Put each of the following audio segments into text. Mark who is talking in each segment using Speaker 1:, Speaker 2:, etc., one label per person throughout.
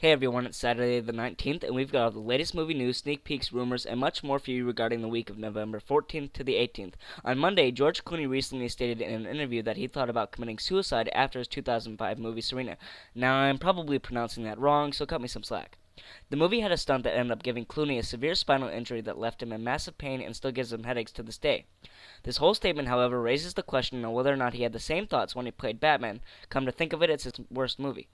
Speaker 1: Hey everyone, it's Saturday the 19th, and we've got all the latest movie news, sneak peeks, rumors, and much more for you regarding the week of November 14th to the 18th. On Monday, George Clooney recently stated in an interview that he thought about committing suicide after his 2005 movie Serena. Now, I'm probably pronouncing that wrong, so cut me some slack. The movie had a stunt that ended up giving Clooney a severe spinal injury that left him in massive pain and still gives him headaches to this day. This whole statement, however, raises the question on whether or not he had the same thoughts when he played Batman. Come to think of it, it's his worst movie.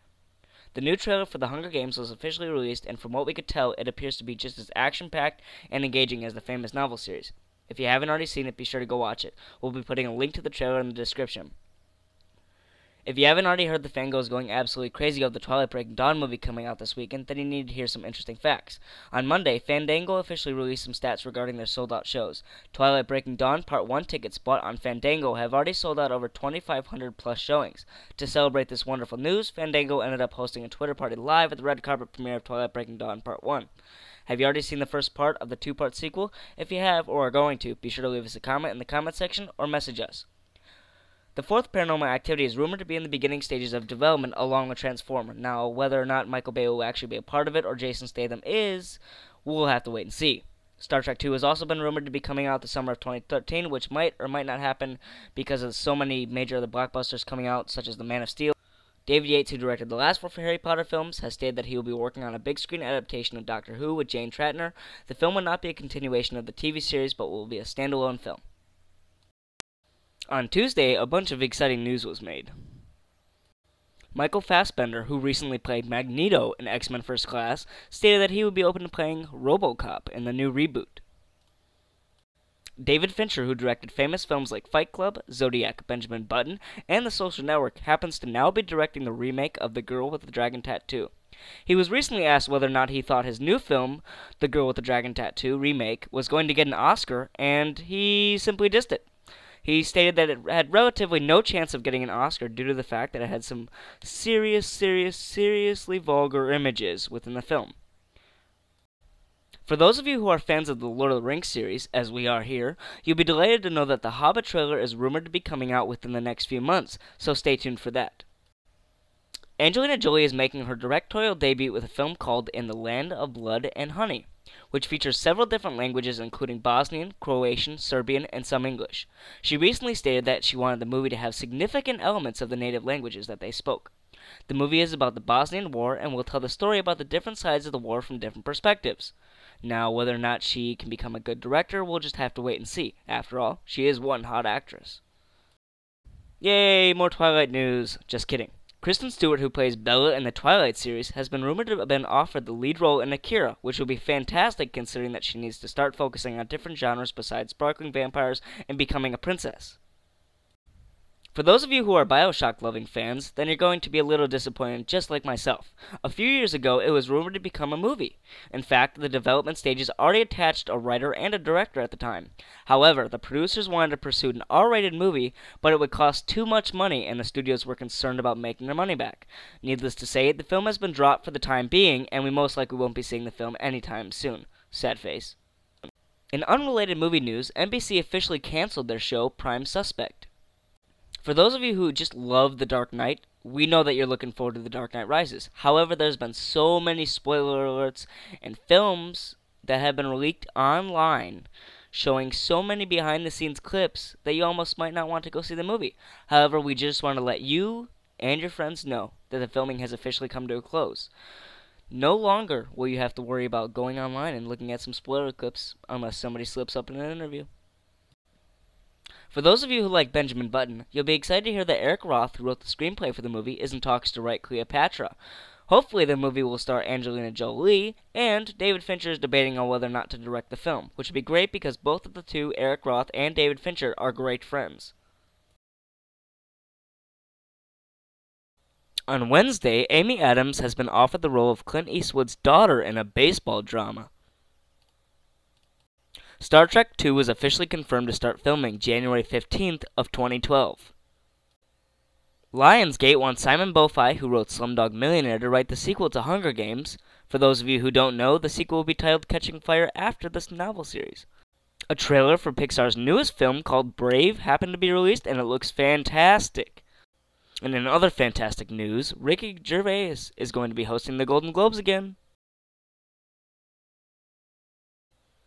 Speaker 1: The new trailer for The Hunger Games was officially released, and from what we could tell, it appears to be just as action-packed and engaging as the famous novel series. If you haven't already seen it, be sure to go watch it. We'll be putting a link to the trailer in the description. If you haven't already heard the fangirls going absolutely crazy over the Twilight Breaking Dawn movie coming out this weekend, then you need to hear some interesting facts. On Monday, Fandango officially released some stats regarding their sold-out shows. Twilight Breaking Dawn Part 1 tickets bought on Fandango have already sold out over 2,500 plus showings. To celebrate this wonderful news, Fandango ended up hosting a Twitter party live at the red carpet premiere of Twilight Breaking Dawn Part 1. Have you already seen the first part of the two-part sequel? If you have or are going to, be sure to leave us a comment in the comment section or message us. The fourth Paranormal Activity is rumored to be in the beginning stages of development along with Transformer. Now, whether or not Michael Bay will actually be a part of it or Jason Statham is, we'll have to wait and see. Star Trek II has also been rumored to be coming out the summer of 2013, which might or might not happen because of so many major other blockbusters coming out, such as The Man of Steel. David Yates, who directed the last four Harry Potter films, has stated that he will be working on a big screen adaptation of Doctor Who with Jane Tratner. The film will not be a continuation of the TV series, but will be a standalone film. On Tuesday, a bunch of exciting news was made. Michael Fassbender, who recently played Magneto in X-Men First Class, stated that he would be open to playing RoboCop in the new reboot. David Fincher, who directed famous films like Fight Club, Zodiac, Benjamin Button, and The Social Network, happens to now be directing the remake of The Girl with the Dragon Tattoo. He was recently asked whether or not he thought his new film, The Girl with the Dragon Tattoo remake, was going to get an Oscar, and he simply dissed it. He stated that it had relatively no chance of getting an Oscar due to the fact that it had some seriously vulgar images within the film. For those of you who are fans of the Lord of the Rings series, as we are here, you'll be delighted to know that the Hobbit trailer is rumored to be coming out within the next few months, so stay tuned for that. Angelina Jolie is making her directorial debut with a film called In the Land of Blood and Honey, which features several different languages including Bosnian, Croatian, Serbian, and some English. She recently stated that she wanted the movie to have significant elements of the native languages that they spoke. The movie is about the Bosnian War and will tell the story about the different sides of the war from different perspectives. Now, whether or not she can become a good director, we'll just have to wait and see. After all, she is one hot actress. Yay, more Twilight news. Just kidding. Kristen Stewart, who plays Bella in the Twilight series, has been rumored to have been offered the lead role in Akira, which will be fantastic considering that she needs to start focusing on different genres besides sparkling vampires and becoming a princess. For those of you who are Bioshock-loving fans, then you're going to be a little disappointed just like myself. A few years ago, it was rumored to become a movie. In fact, the development stages already attached a writer and a director at the time. However, the producers wanted to pursue an R-rated movie, but it would cost too much money, and the studios were concerned about making their money back. Needless to say, the film has been dropped for the time being, and we most likely won't be seeing the film anytime soon. Sad face. In unrelated movie news, NBC officially canceled their show Prime Suspect. For those of you who just love The Dark Knight, we know that you're looking forward to The Dark Knight Rises. However, there's been so many spoiler alerts and films that have been leaked online showing so many behind-the-scenes clips that you almost might not want to go see the movie. However, we just want to let you and your friends know that the filming has officially come to a close. No longer will you have to worry about going online and looking at some spoiler clips unless somebody slips up in an interview. For those of you who like Benjamin Button, you'll be excited to hear that Eric Roth, who wrote the screenplay for the movie, is in talks to write Cleopatra. Hopefully the movie will star Angelina Jolie, and David Fincher is debating on whether or not to direct the film, which would be great because both of the two, Eric Roth and David Fincher, are great friends. On Wednesday, Amy Adams has been offered the role of Clint Eastwood's daughter in a baseball drama. Star Trek II was officially confirmed to start filming January 15th of 2012. Lionsgate wants Simon Beaufoy, who wrote Slumdog Millionaire, to write the sequel to Hunger Games. For those of you who don't know, the sequel will be titled Catching Fire after this novel series. A trailer for Pixar's newest film called Brave happened to be released, and it looks fantastic. And in other fantastic news, Ricky Gervais is going to be hosting the Golden Globes again.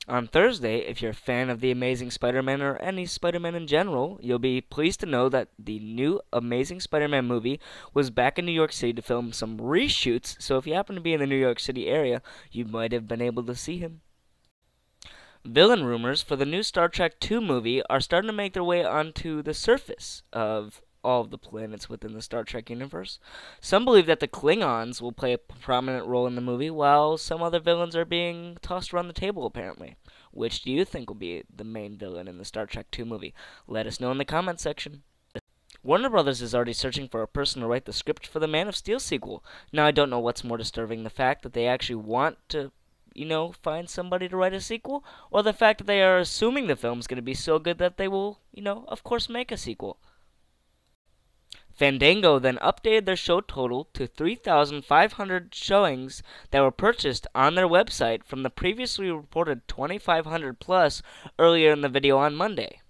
Speaker 1: On Thursday, if you're a fan of The Amazing Spider-Man or any Spider-Man in general, you'll be pleased to know that the new Amazing Spider-Man movie was back in New York City to film some reshoots, so if you happen to be in the New York City area, you might have been able to see him. Villain rumors for the new Star Trek II movie are starting to make their way onto the surface of all of the planets within the Star Trek universe. Some believe that the Klingons will play a prominent role in the movie, while some other villains are being tossed around the table, apparently. Which do you think will be the main villain in the Star Trek II movie? Let us know in the comments section. Warner Brothers is already searching for a person to write the script for the Man of Steel sequel. Now, I don't know what's more disturbing, the fact that they actually want to find somebody to write a sequel, or the fact that they are assuming the film's going to be so good that they will, of course, make a sequel. Fandango then updated their show total to 3,500 showings that were purchased on their website from the previously reported 2,500 plus earlier in the video on Monday.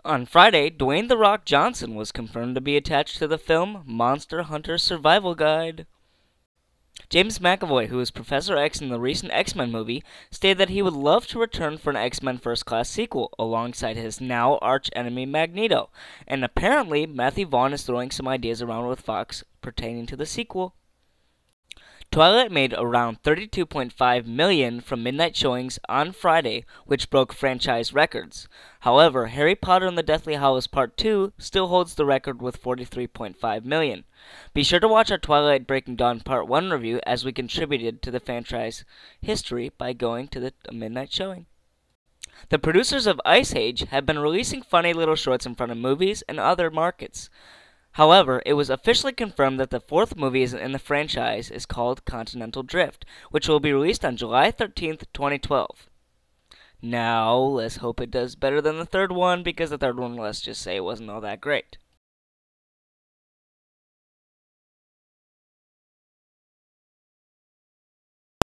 Speaker 1: On Friday, Dwayne "The Rock" Johnson was confirmed to be attached to the film Monster Hunter Survival Guide. James McAvoy, who is Professor X in the recent X-Men movie, stated that he would love to return for an X-Men First Class sequel alongside his now arch-enemy Magneto, and apparently Matthew Vaughn is throwing some ideas around with Fox pertaining to the sequel. Twilight made around $32.5 million from midnight showings on Friday, which broke franchise records. However, Harry Potter and the Deathly Hallows Part 2 still holds the record with $43.5 million. Be sure to watch our Twilight Breaking Dawn Part 1 review, as we contributed to the franchise history by going to the midnight showing. The producers of Ice Age have been releasing funny little shorts in front of movies and other markets. However, it was officially confirmed that the fourth movie in the franchise is called Continental Drift, which will be released on July 13th, 2012. Now, let's hope it does better than the third one, because the third one, let's just say, wasn't all that great.